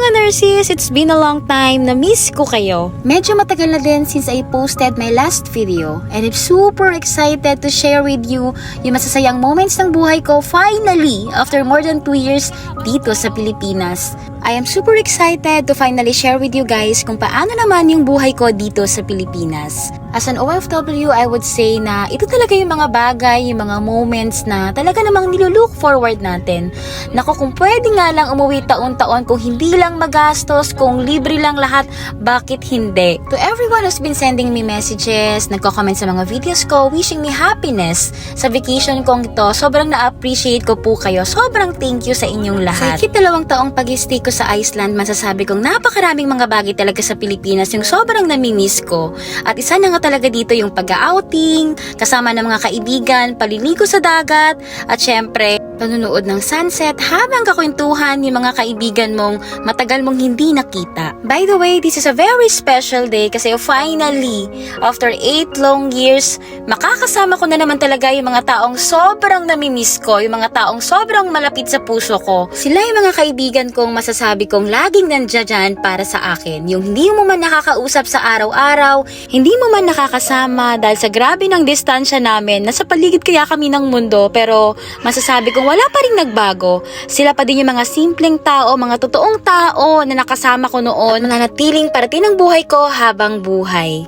mga nurses! It's been a long time. Na-miss ko kayo. Medyo matagal na din since I posted my last video and I'm super excited to share with you yung masasayang moments ng buhay ko finally after more than 2 years dito sa Pilipinas. I am super excited to finally share with you guys kung paano naman yung buhay ko dito sa Pilipinas. As an OFW, I would say na ito talaga yung mga bagay, yung mga moments na talaga namang nilulook forward natin. Nako, kung pwede nga lang umuwi taon-taon, kung hindi lang magastos, kung libre lang lahat, bakit hindi? To everyone who's been sending me messages, nagko-comment sa mga videos ko, wishing me happiness sa vacation kong ito, sobrang na-appreciate ko po kayo. Sobrang thank you sa inyong lahat. Sa higit 2 taong pag-stay ko sa Iceland, masasabi kong napakaraming mga bagay talaga sa Pilipinas yung sobrang namimiss ko. At isa na nga talaga dito yung pag-outing, kasama ng mga kaibigan, paliligo sa dagat, at syempre, panunood ng sunset habang kakwentuhan yung mga kaibigan mong matagal mong hindi nakita. By the way, this is a very special day kasi finally, after 8 long years, makakasama ko na naman talaga yung mga taong sobrang namimiss ko, yung mga taong sobrang malapit sa puso ko. Sila yung mga kaibigan kong masasabi kong laging nandiyan para sa akin. Yung hindi mo man nakakausap sa araw-araw, hindi mo man nakakasama dahil sa grabe ng distansya namin, nasa paligid kaya kami ng mundo, pero masasabi kong wala pa rin nagbago. Sila pa din yung mga simpleng tao, mga totoong tao na nakasama ko noon, nananatiling parating ng buhay ko habang buhay.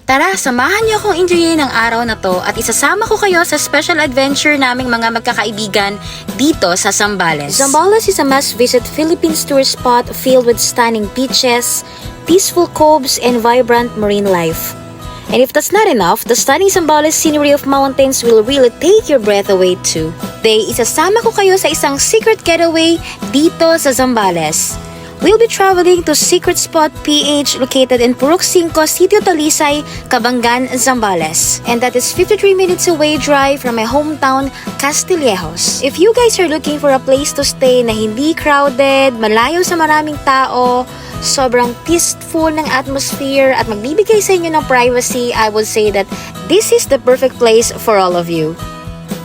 Tara, samahan niyo akong enjoyin ang araw na to at isasama ko kayo sa special adventure naming mga magkakaibigan dito sa Zambales. Zambales is a must-visit Philippines tourist spot filled with stunning beaches, peaceful coves, and vibrant marine life. And if that's not enough, the stunning Zambales scenery of mountains will really take your breath away too. Today, isasama ko kayo sa isang secret getaway dito sa Zambales. We'll be traveling to Secret Spot PH located in Purok 5, Sitio Talisay, Cabangan, Zambales. And that is 53 minutes away drive from my hometown, Castillejos. If you guys are looking for a place to stay na hindi crowded, malayo sa maraming tao, sobrang peaceful ng atmosphere at magbibigay sa inyo ng privacy, I would say that this is the perfect place for all of you.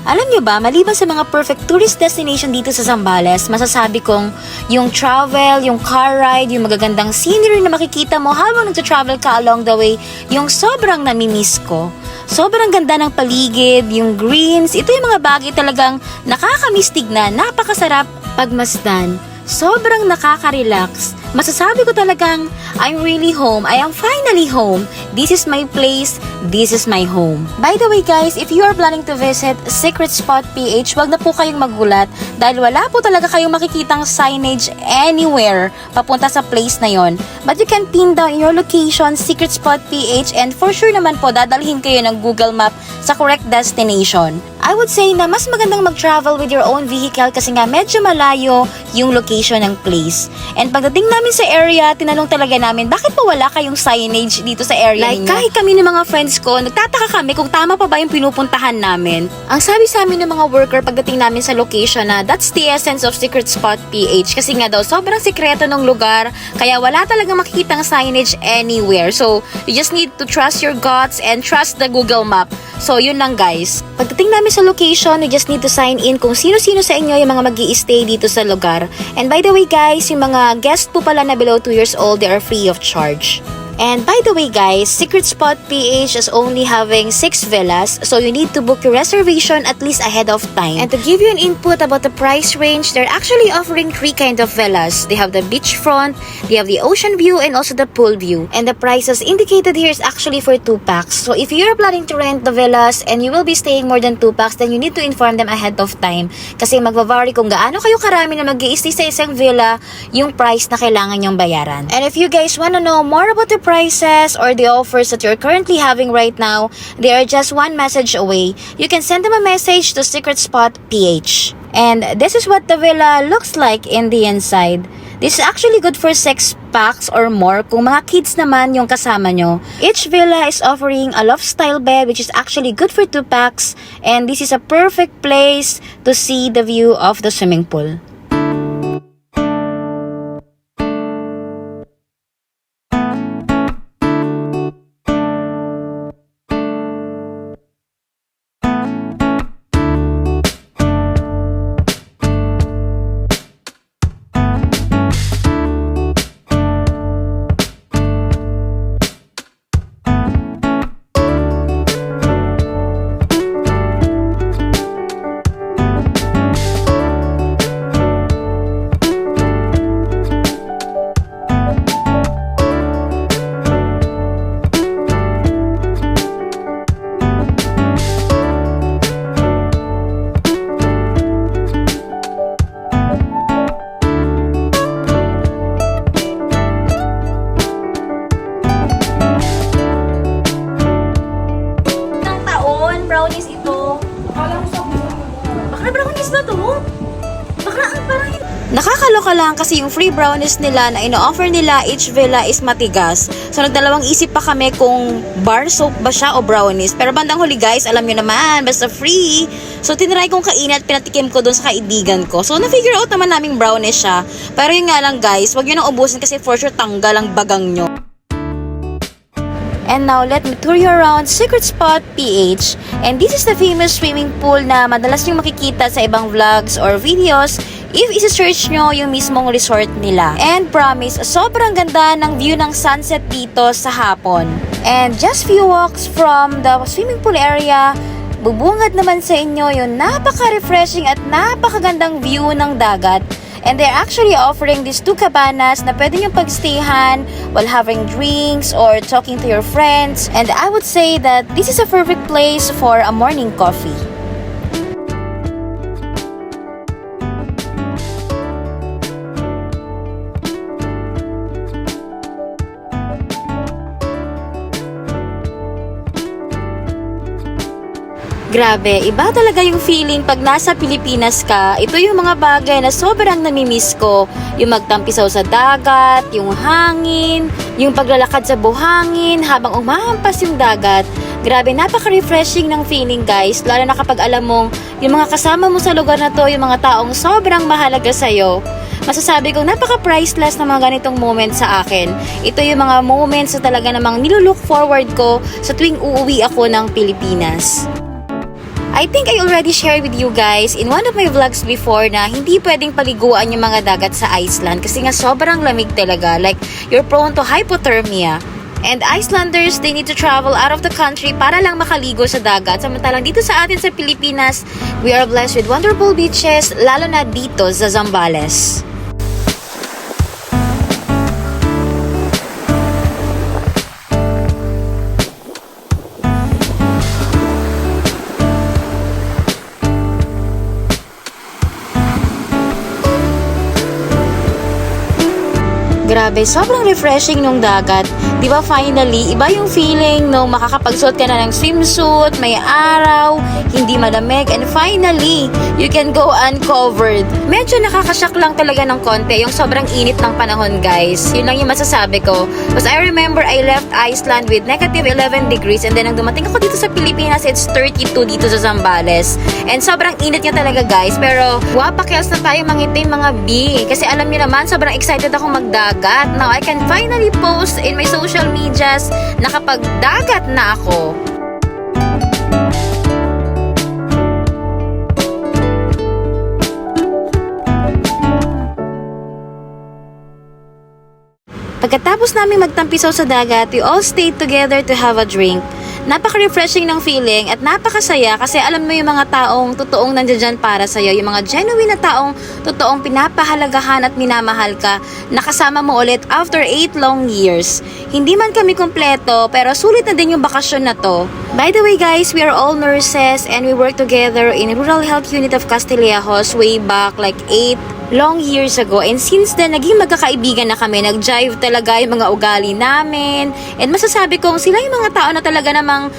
Alam nyo ba, maliban sa mga perfect tourist destination dito sa Zambales, masasabi kong yung travel, yung car ride, yung magagandang scenery na makikita mo habang nagta-travel ka along the way, yung sobrang namimiss ko. Sobrang ganda ng paligid, yung greens, ito yung mga bagay talagang nakakamiss tignan, napakasarap pagmasdan. Sobrang nakaka-relax. Masasabi ko talagang, I'm really home. I am finally home. This is my place. This is my home. By the way guys, if you are planning to visit Secret Spot PH, wag na po kayong magulat dahil wala po talaga kayong makikitang signage anywhere papunta sa place na yon. But you can pin down in your location, Secret Spot PH, and for sure naman po, dadalhin kayo ng Google Map sa correct destination. I would say na mas magandang mag-travel with your own vehicle kasi nga medyo malayo yung location ng place. And pagdating namin sa area, tinanong talaga namin, bakit pa wala kayong signage dito sa area ninyo? Like, kahit kami ng mga friends ko, nagtataka kami kung tama pa ba yung pinupuntahan namin. Ang sabi sa amin ng mga worker pagdating namin sa location na that's the essence of Secret Spot PH kasi nga daw sobrang sikreto ng lugar kaya wala talagang makikitang signage anywhere. So, you just need to trust your guts and trust the Google Map. So, yun lang guys. Pagdating namin sa location, we just need to sign in kung sino-sino sa inyo yung mga mag-i-stay dito sa lugar. And by the way guys, yung mga guest po pala na below 2 years old, they are free of charge. And by the way guys, Secret Spot PH is only having 6 villas, so you need to book your reservation at least ahead of time. And to give you an input about the price range, they're actually offering 3 kinds of villas. They have the beachfront, they have the ocean view, and also the pool view. And the prices indicated here is actually for 2 packs. So if you're planning to rent the villas and you will be staying more than 2 packs, then you need to inform them ahead of time. Kasi magva-vary kung gaano kayo karami na mag-i-stay sa isang villa, yung price na kailangan nyong bayaran. And if you guys wanna know more about the prices or the offers that you're currently having right now, they are just 1 message away. You can send them a message to Secret Spot PH. And this is what the villa looks like in the inside. This is actually good for 6 packs or more kung mga kids naman yung kasama nyo. Each villa is offering a loft style bed which is actually good for 2 packs, and this is a perfect place to see the view of the swimming pool. ito. Bakla brownies ba to? Bakla, parang nakakaloka lang kasi yung free brownies nila na ino-offer nila each villa is matigas. So nagdalawang isip pa kami kung bar soap ba siya o brownies. Pero bandang huli guys, alam nyo naman, basta free. So tinry kong kainin at pinatikim ko dun sa kaibigan ko. So na-figure out naman naming brownies siya. Pero yun nga lang guys, wag nyo nang ubusin kasi for sure tanggal ang bagang nyo. And now, let me tour you around Secret Spot PH. And this is the famous swimming pool na madalas nyo makikita sa ibang vlogs or videos if isi-search nyo yung mismong resort nila. And promise, sobrang ganda ng view ng sunset dito sa hapon. And just few walks from the swimming pool area, bubungad naman sa inyo yung napaka-refreshing at napakagandang view ng dagat. And they're actually offering these 2 cabanas na pwede nyo pagstayhan while having drinks or talking to your friends. And I would say that this is a perfect place for a morning coffee. Grabe, iba talaga yung feeling pag nasa Pilipinas ka. Ito yung mga bagay na sobrang namimiss ko. Yung magtampisaw sa dagat, yung hangin, yung paglalakad sa buhangin habang umahampas yung dagat. Grabe, napaka-refreshing ng feeling guys. Lalo na kapag alam mong yung mga kasama mo sa lugar na to, yung mga taong sobrang mahalaga sa'yo. Masasabi kong napaka-priceless na mga ganitong moments sa akin. Ito yung mga moments na talaga namang nilulook forward ko sa tuwing uuwi ako ng Pilipinas. I think I already shared with you guys in one of my vlogs before na hindi pwedeng paliguan yung mga dagat sa Iceland kasi nga sobrang lamig talaga. Like, you're prone to hypothermia. And Icelanders, they need to travel out of the country para lang makaligo sa dagat. Samantalang dito sa atin sa Pilipinas, we are blessed with wonderful beaches, lalo na dito sa Zambales. Grabe, sobrang refreshing nung dagat. Di ba finally, iba yung feeling nung makakapagsuot ka na ng swimsuit, may araw, hindi malamig, and finally, you can go uncovered. Medyo nakakashock lang talaga ng konti yung sobrang init ng panahon, guys. Yun lang yung masasabi ko. Because I remember I left Iceland with negative 11 degrees and then nang dumating ako dito sa Pilipinas, it's 32 dito sa Zambales. And sobrang init niya talaga, guys. Pero, wapakyas na tayo mangitim mga B. Kasi alam niyo naman, sobrang excited akong magdagat. Now, I can finally post in my social medias na kapag dagat na ako. Pagkatapos namin magtampisaw sa dagat, we all stayed together to have a drink. Napaka-refreshing ng feeling at napakasaya kasi alam mo yung mga taong totoong nandiyan para sa'yo, yung mga genuine na taong totoong pinapahalagahan at minamahal ka, nakasama mo ulit after 8 long years. Hindi man kami kompleto pero sulit na din yung bakasyon na to. By the way guys, we are all nurses and we work together in Rural Health Unit of Castillejos way back like 8 long years ago. And since then, naging magkakaibigan na kami. Nag-jive talaga yung mga ugali namin. And masasabi kong sila yung mga tao na talaga namang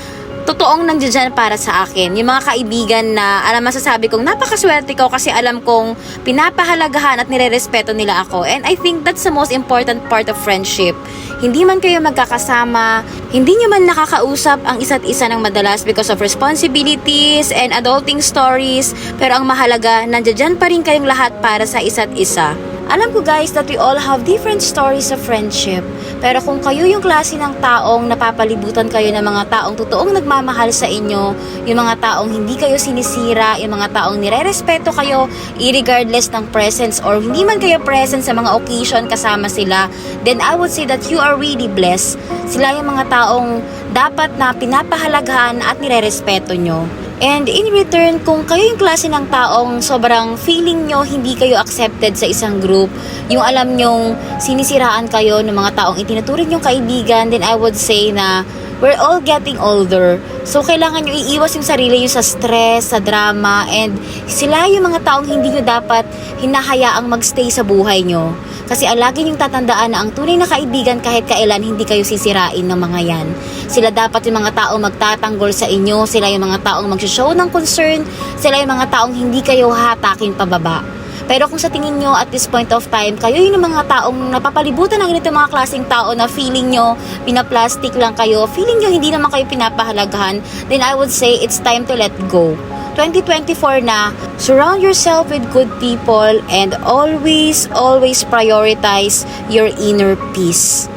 totoong nandiyan para sa akin. Yung mga kaibigan na, masasabi kong napakaswerte ko kasi alam kong pinapahalagahan at nirerespeto nila ako. And I think that's the most important part of friendship. Hindi man kayo magkakasama, hindi nyo man nakakausap ang isa't isa ng madalas because of responsibilities and adulting stories, pero ang mahalaga, nandiyan pa rin kayong lahat para sa isa't isa. Alam ko guys that we all have different stories of friendship. Pero kung kayo yung klase ng taong napapalibutan kayo ng mga taong totoong nagmamahal sa inyo, yung mga taong hindi kayo sinisira, yung mga taong nirerespeto kayo irregardless ng presence or hindi man kayo present sa mga occasion kasama sila, then I would say that you are really blessed. Sila yung mga taong dapat na pinapahalagahan at nirerespeto nyo. And in return, kung kayo yung klase ng taong sobrang feeling nyo hindi kayo accepted sa isang group, yung alam nyong sinisiraan kayo ng mga taong itinuturing nyong kaibigan, then I would say na we're all getting older. So, kailangan nyo iiwas yung sarili nyo sa stress, sa drama, and sila yung mga taong hindi nyo dapat hinahayaang magstay sa buhay nyo. Kasi lagi niyong tatandaan na ang tunay na kaibigan kahit kailan hindi kayo sisirain ng mga yan. Sila dapat yung mga taong magtatanggol sa inyo, sila yung mga taong mag-show ng concern, sila yung mga taong hindi kayo hatakin pababa. Pero kung sa tingin nyo at this point of time, kayo yung mga taong napapalibutan ng ganito mga klaseng tao na feeling nyo, pinaplastic lang kayo, feeling nyo hindi naman kayo pinapahalagahan, then I would say it's time to let go. 2024 na, surround yourself with good people and always prioritize your inner peace.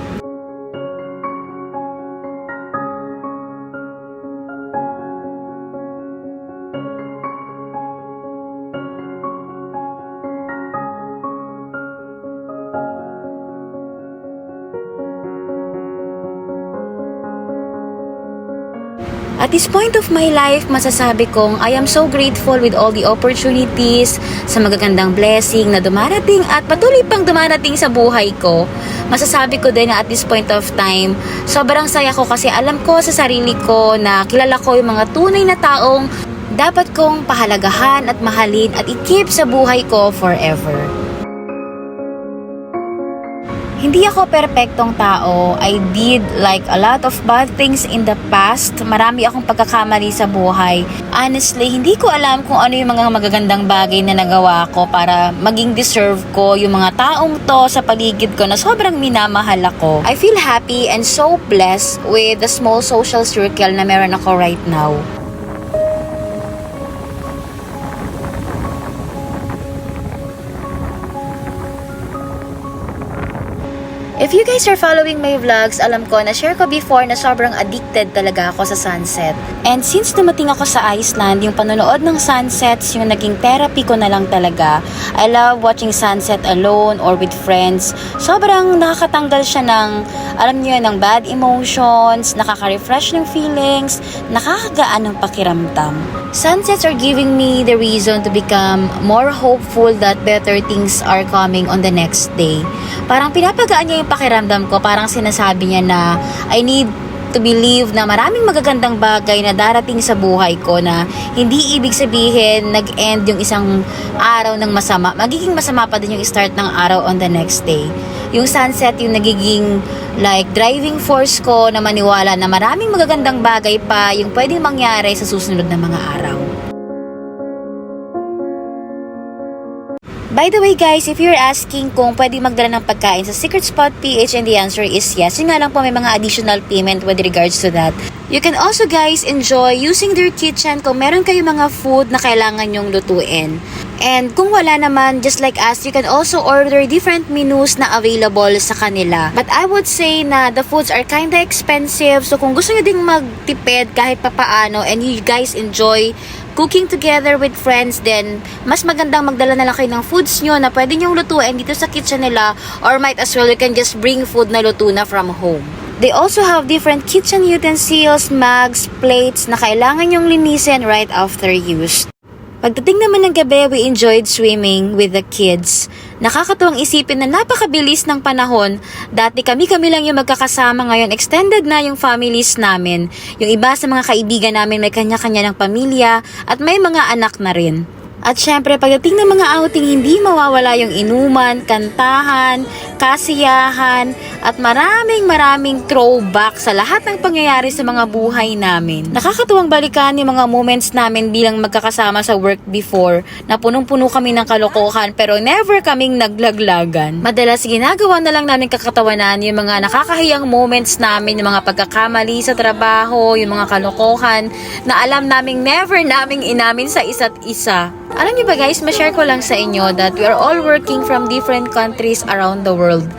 At this point of my life, masasabi kong I am so grateful with all the opportunities, sa magagandang blessing na dumarating at patuloy pang dumarating sa buhay ko. Masasabi ko din na at this point of time, sobrang saya ko kasi alam ko sa sarili ko na kilala ko yung mga tunay na taong dapat kong pahalagahan at mahalin at i-keep sa buhay ko forever. Hindi ako perpektong tao. I did like a lot of bad things in the past. Marami akong pagkakamali sa buhay. Honestly, hindi ko alam kung ano yung mga magagandang bagay na nagawa ko para maging deserve ko yung mga taong to sa paligid ko na sobrang minamahal ako. I feel happy and so blessed with the small social circle na meron ako right now. If you guys are following my vlogs, alam ko na share ko before na sobrang addicted talaga ako sa sunset. And since dumating ako sa Iceland, yung panonood ng sunsets, yung naging therapy ko na lang talaga. I love watching sunset alone or with friends. Sobrang nakakatanggal siya ng, alam niyo, ng bad emotions, nakaka-refresh ng feelings, nakakagaan ng pakiramdam. Sunsets are giving me the reason to become more hopeful that better things are coming on the next day. Parang pinapagaan niya yung pakiramdam ko, parang sinasabi niya na I need to believe na maraming magagandang bagay na darating sa buhay ko na hindi ibig sabihin nag-end yung isang araw ng masama. Magiging masama pa din yung start ng araw on the next day. Yung sunset yung nagiging like driving force ko na maniwala na maraming magagandang bagay pa yung pwedeng mangyari sa susunod na mga araw. By the way guys, if you're asking kung pwede magdala ng pagkain sa Secret Spot PH, and the answer is yes. Yun nga lang po, may mga additional payment with regards to that. You can also guys enjoy using their kitchen kung meron kayo mga food na kailangan nyong lutuin. And kung wala naman, just like us, you can also order different menus na available sa kanila. But I would say na the foods are kinda expensive. So kung gusto nyo ding magtipid kahit papaano and you guys enjoy cooking together with friends, then mas magandang magdala na lang kayo ng foods nyo na pwede nyong lutuin dito sa kitchen nila, or might as well you can just bring food na luto na from home. They also have different kitchen utensils, mugs, plates na kailangan nyong linisin right after use. Pagdating naman ng gabi, we enjoyed swimming with the kids. Nakakatuwang isipin na napakabilis ng panahon. Dati kami-kami lang yung magkakasama, ngayon extended na yung families namin. Yung iba sa mga kaibigan namin may kanya-kanya ng pamilya at may mga anak na rin. At syempre, pagdating ng mga outing, hindi mawawala yung inuman, kantahan, kasiyahan, at maraming throwback sa lahat ng pangyayari sa mga buhay namin. Nakakatuwang balikan yung mga moments namin bilang magkakasama sa work before, na punong-puno kami ng kalokohan pero never kaming naglaglagan. Madalas ginagawa na lang namin kakatawanan yung mga nakakahiyang moments namin, yung mga pagkakamali sa trabaho, yung mga kalokohan na alam naming never naming inamin sa isa't isa. Alam niyo ba guys, ma-share ko lang sa inyo that we are all working from different countries around the world.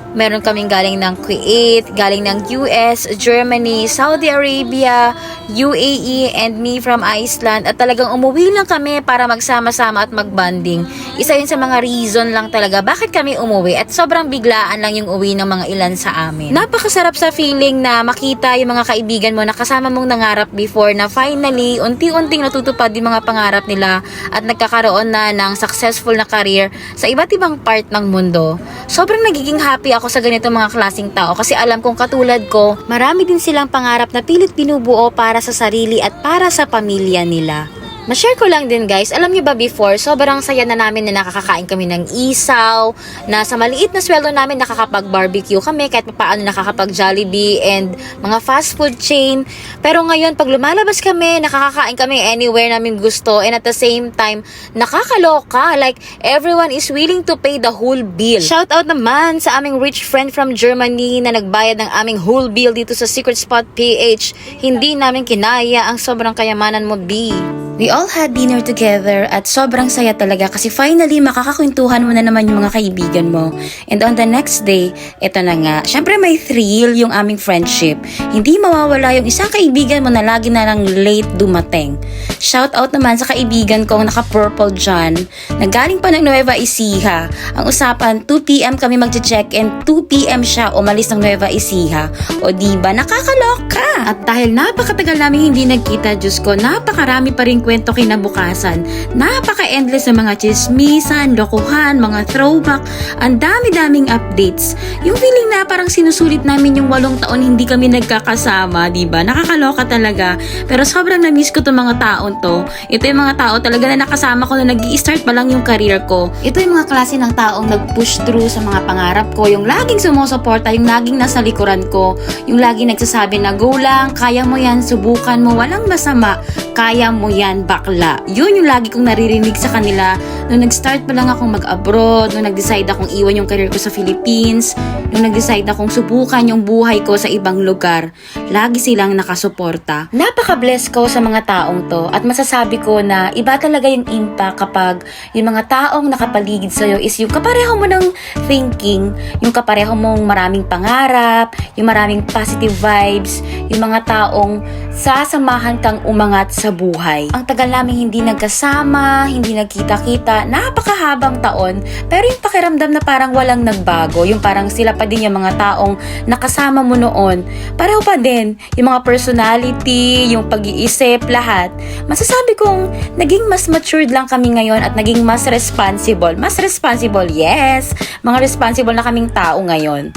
Meron kaming galing ng Kuwait, galing ng US, Germany, Saudi Arabia, UAE, and me from Iceland. At talagang umuwi lang kami para magsama-sama at magbanding. Isa yun sa mga reason lang talaga bakit kami umuwi, at sobrang biglaan lang yung uwi ng mga ilan sa amin. Napakasarap sa feeling na makita yung mga kaibigan mo na kasama mong nangarap before na finally, unti-unting natutupad yung mga pangarap nila at nagkakaroon na ng successful na career sa iba't ibang part ng mundo. Sobrang nagiging happy ako sa ganito mga klaseng tao kasi alam kong katulad ko, marami din silang pangarap na pilit binubuo para sa sarili at para sa pamilya nila. Ma-share ko lang din guys, alam niyo ba before, sobrang saya na namin na nakakakain kami ng isaw, na sa maliit na sweldo namin nakakapag-barbecue kami, kahit paano nakakapag-Jollibee and mga fast food chain. Pero ngayon, pag lumalabas kami, nakakakain kami anywhere namin gusto, and at the same time, nakakaloka. Like, everyone is willing to pay the whole bill. Shout out naman sa aming rich friend from Germany na nagbayad ng aming whole bill dito sa Secret Spot PH. Hindi namin kinaya ang sobrang kayamanan mo, B. We all had dinner together at sobrang saya talaga kasi finally makakakwentuhan mo na naman yung mga kaibigan mo. And on the next day, eto na nga, syempre may thrill yung aming friendship. Hindi mawawala yung isang kaibigan mo na lagi na lang late dumating. Shout out naman sa kaibigan kong naka-purple dyan, na galing pa ng Nueva Ecija. Ang usapan, 2 p.m. kami magche-check-in, 2 p.m. siya umalis ng Nueva Ecija. O diba, nakakaloka! At dahil napakatagal namin hindi nagkita, Diyos ko, napakarami pa rin kwento kinabukasan. Napaka-endless ng mga chismisan, lokohan, mga throwback, ang dami-daming updates. Yung feeling na parang sinusulit namin yung 8 taon hindi kami nagkakasama, diba? Nakakaloka talaga. Pero sobrang na-miss ko itong mga taon to. Ito yung mga tao talaga na nakasama ko na nag-i-start pa lang yung career ko. Ito yung mga klase ng taong nag-push through sa mga pangarap ko, yung laging sumusuporta, yung laging nasa likuran ko, yung laging nagsasabi na go lang, kaya mo yan, subukan mo, walang masama, kaya mo yan, bakla. Yun yung lagi kong naririnig sa kanila nung nag-start pa lang akong mag-abroad, nung nag-decide akong iwan yung career ko sa Philippines, nung nag-decide akong subukan yung buhay ko sa ibang lugar. Lagi silang nakasuporta. Napaka-bless ko sa mga taong to at masasabi ko na iba talaga yung impact kapag yung mga taong nakapaligid sa'yo is yung kapareho mo ng thinking, yung kapareho mong maraming pangarap, yung maraming positive vibes, yung mga taong sasamahan kang umangat sa buhay. Ang tagal namin hindi nagkasama, hindi nagkita-kita, napakahabang taon, pero yung pakiramdam na parang walang nagbago, yung parang sila pa din yung mga taong nakasama mo noon. Pareho pa din, yung mga personality, yung pag-iisip, lahat. Masasabi kong naging mas matured lang kami ngayon at naging mas responsible. Mas responsible, yes! Mga responsible na kaming tao ngayon.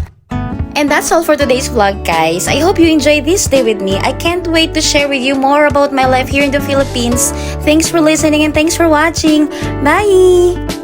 And that's all for today's vlog, guys. I hope you enjoyed this day with me. I can't wait to share with you more about my life here in the Philippines. Thanks for listening and thanks for watching. Bye!